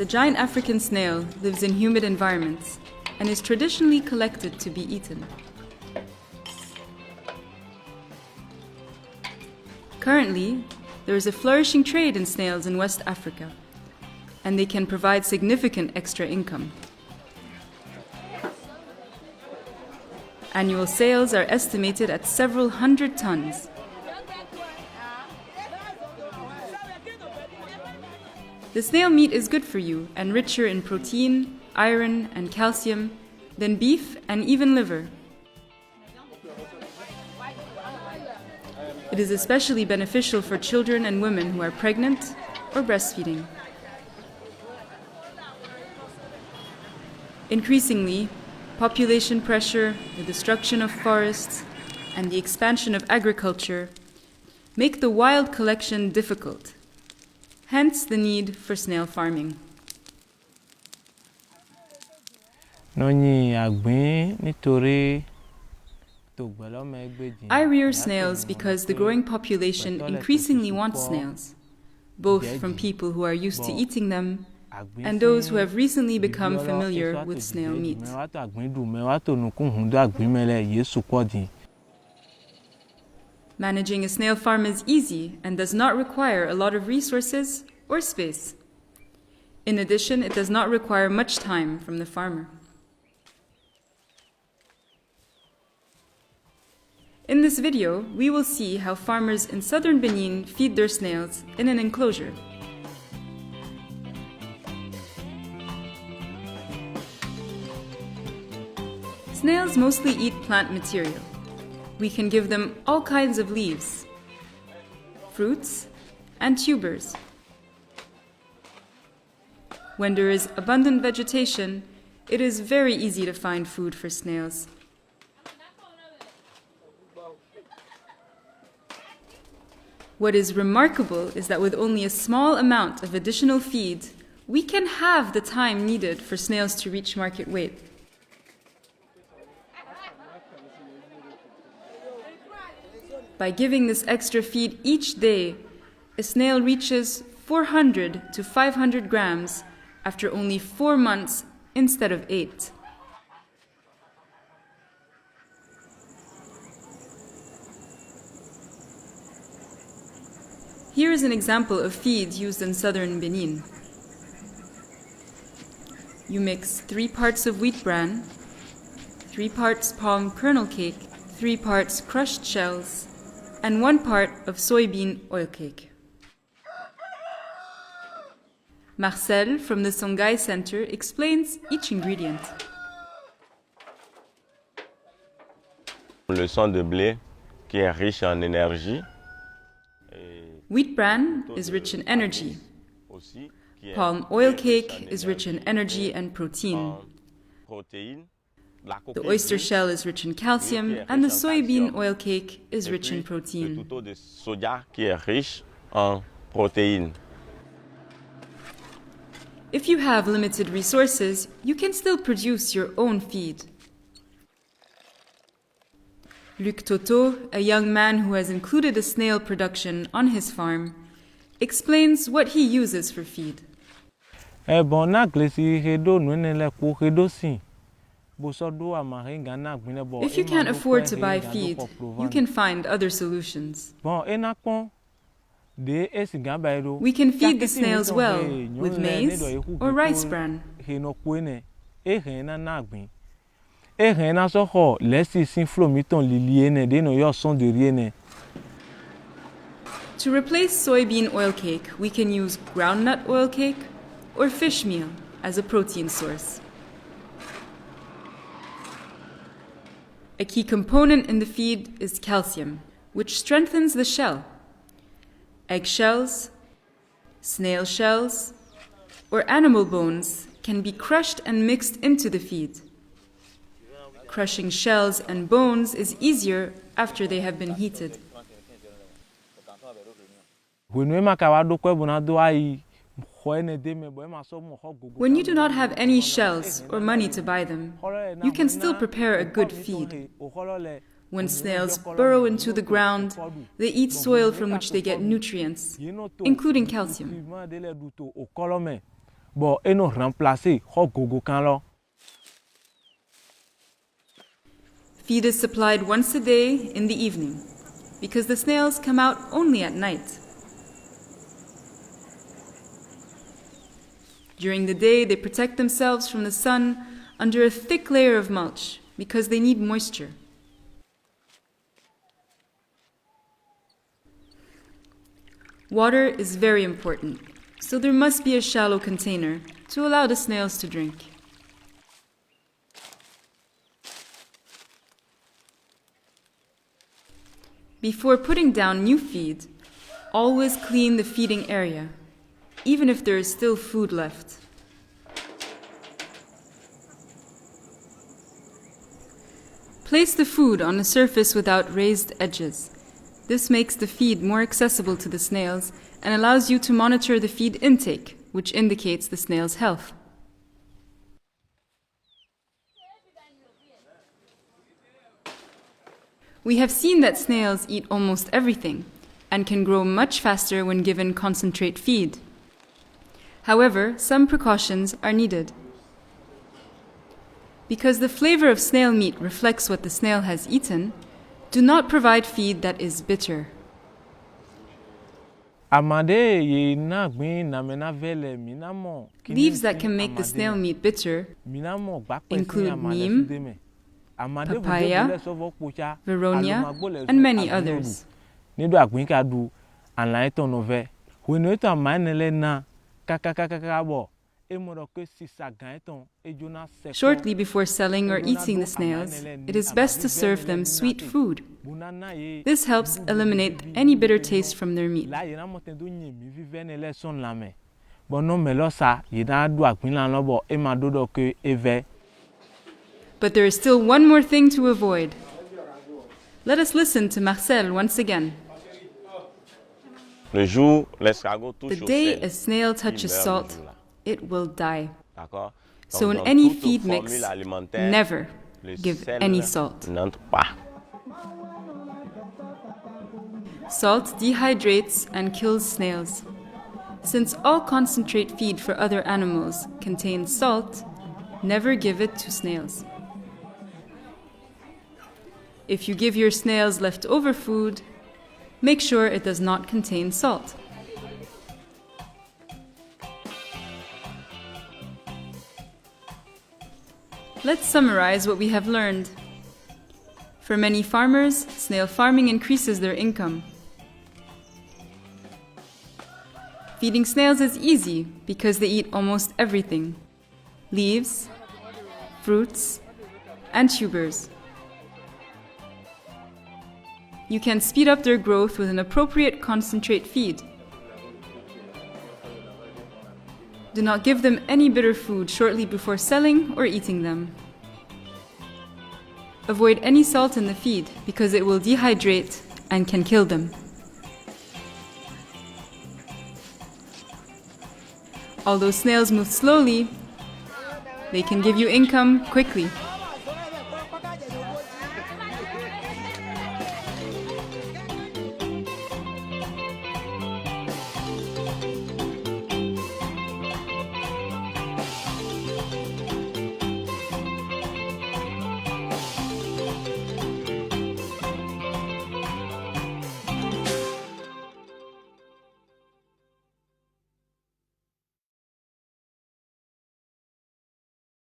The giant African snail lives in humid environments and is traditionally collected to be eaten. Currently, there is a flourishing trade in snails in West Africa, and they can provide significant extra income. Annual sales are estimated at several hundred tons. The snail meat is good for you and richer in protein, iron, and calcium than beef and even liver. It is especially beneficial for children and women who are pregnant or breastfeeding. Increasingly, population pressure, the destruction of forests, and the expansion of agriculture make the wild collection difficult. Hence the need for snail farming. I rear snails because the growing population increasingly wants snails, both from people who are used to eating them and those who have recently become familiar with snail meat. Managing a snail farm is easy and does not require a lot of resources or space. In addition, it does not require much time from the farmer. In this video, we will see how farmers in southern Benin feed their snails in an enclosure. Snails mostly eat plant material. We can give them all kinds of leaves, fruits, and tubers. When there is abundant vegetation, it is very easy to find food for snails. What is remarkable is that with only a small amount of additional feed, we can halve the time needed for snails to reach market weight. By giving this extra feed each day, a snail reaches 400 to 500 grams after only 4 months instead of 8. Here is an example of feed used in southern Benin. You mix 3 parts of wheat bran, 3 parts palm kernel cake, 3 parts crushed shells, and 1 part of soybean oil cake. Marcel from the Songhai Center explains each ingredient. Le sang de blé qui est riche en énergie. Wheat bran is rich in energy. Palm oil cake is rich in energy and protein. The oyster shell is rich in calcium, and the soybean oil cake is rich in protein. If you have limited resources, you can still produce your own feed. Luc Toto, a young man who has included a snail production on his farm, explains what he uses for feed. If you can't afford to buy feed, you can find other solutions. We can feed the snails well with maize or rice bran. To replace soybean oil cake, we can use groundnut oil cake or fish meal as a protein source. A key component in the feed is calcium, which strengthens the shell. Eggshells, snail shells, or animal bones can be crushed and mixed into the feed. Crushing shells and bones is easier after they have been heated. When you do not have any shells or money to buy them, you can still prepare a good feed. When snails burrow into the ground, they eat soil from which they get nutrients, including calcium. Bon, et nous remplacer ho gogo kan lo. Feed is supplied once a day in the evening, because the snails come out only at night. During the day, they protect themselves from the sun under a thick layer of mulch, because they need moisture. Water is very important, so there must be a shallow container to allow the snails to drink. Before putting down new feed, always clean the feeding area, even if there is still food left. Place the food on a surface without raised edges. This makes the feed more accessible to the snails and allows you to monitor the feed intake, which indicates the snail's health. We have seen that snails eat almost everything and can grow much faster when given concentrate feed. However, some precautions are needed. Because the flavor of snail meat reflects what the snail has eaten, do not provide feed that is bitter. Leaves that can make the snail meat bitter include neem, papaya, veronia, and many others. Shortly before selling or eating the snails, it is best to serve them sweet food. This helps eliminate any bitter taste from their meat. But there is still one more thing to avoid. Let us listen to Marcel once again. The day a snail touches salt, it will die. So in any feed mix, never give any salt. Salt dehydrates and kills snails. Since all concentrate feed for other animals contains salt, never give it to snails. If you give your snails leftover food, make sure it does not contain salt. Let's summarize what we have learned. For many farmers, snail farming increases their income. Feeding snails is easy because they eat almost everything: leaves, fruits, and tubers. You can speed up their growth with an appropriate concentrate feed. Do not give them any bitter food shortly before selling or eating them. Avoid any salt in the feed because it will dehydrate and can kill them. Although snails move slowly, they can give you income quickly.